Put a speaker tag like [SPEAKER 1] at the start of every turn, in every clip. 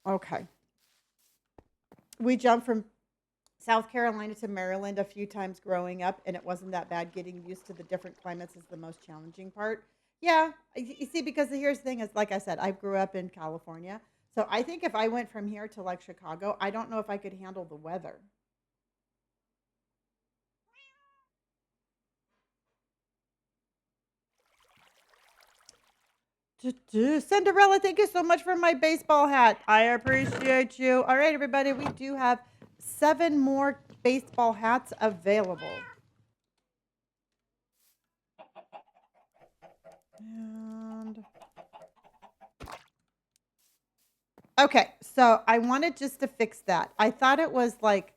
[SPEAKER 1] Okay. We jumped from South Carolina to Maryland a few times growing up, and it wasn't that bad. Getting used to the different climates is the most challenging part. Yeah, you see, because here's the thing is, like I said, I grew up in California. So I think if I went from here to like Chicago, I don't know if I could handle the weather. Cinderella, thank you so much for my baseball hat. I appreciate you. All right, everybody, we do have 7 more baseball hats available. And okay, so I wanted just to fix that. I thought it was like,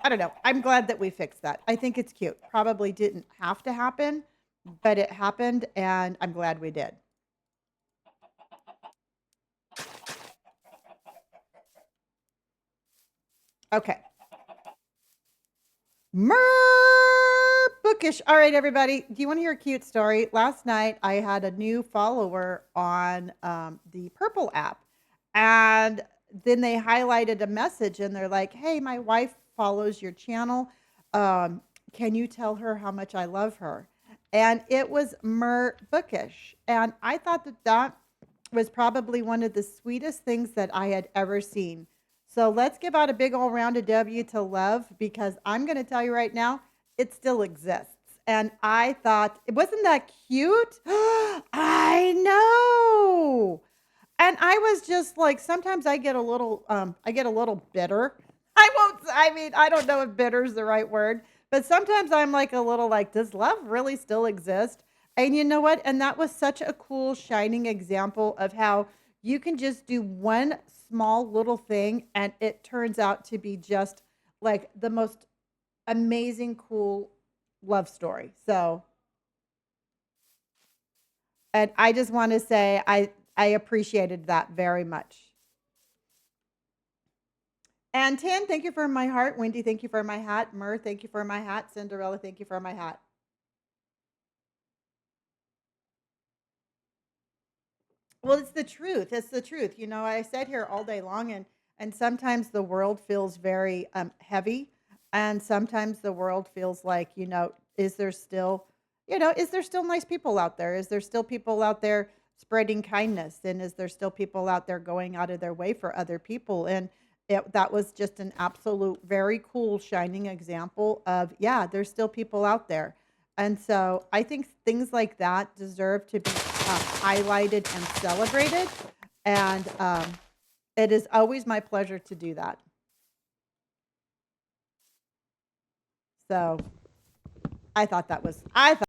[SPEAKER 1] I don't know. I'm glad that we fixed that. I think it's cute. Probably didn't have to happen, but it happened, and I'm glad we did. Okay. Bookish. All right, everybody. Do you want to hear a cute story? Last night, I had a new follower on the Purple app, and then they highlighted a message, and they're like, "Hey, my wife follows your channel. Can you tell her how much I love her?" And it was Bookish, and I thought that that was probably one of the sweetest things that I had ever seen. So let's give out a big old round of W to love because I'm going to tell you right now, it still exists. And I thought, wasn't that cute? I know. And I was just like, sometimes I get a little bitter. I mean, I don't know if bitter is the right word, but sometimes I'm like a little like, does love really still exist? And you know what? And that was such a cool, shining example of how you can just do one small little thing and it turns out to be just like the most amazing, cool love story. So, and I just want to say I appreciated that very much. And Tan, thank you for my heart. Wendy, thank you for my hat. Mur, thank you for my hat. Cinderella, thank you for my hat. Well, it's the truth. It's the truth. You know, I sat here all day long and sometimes the world feels very heavy and sometimes the world feels like, is there still, is there still nice people out there? Is there still people out there spreading kindness? And is there still people out there going out of their way for other people? And that was just an absolute very cool shining example of, yeah, there's still people out there. And so I think things like that deserve to be highlighted and celebrated. And it is always my pleasure to do that. So I thought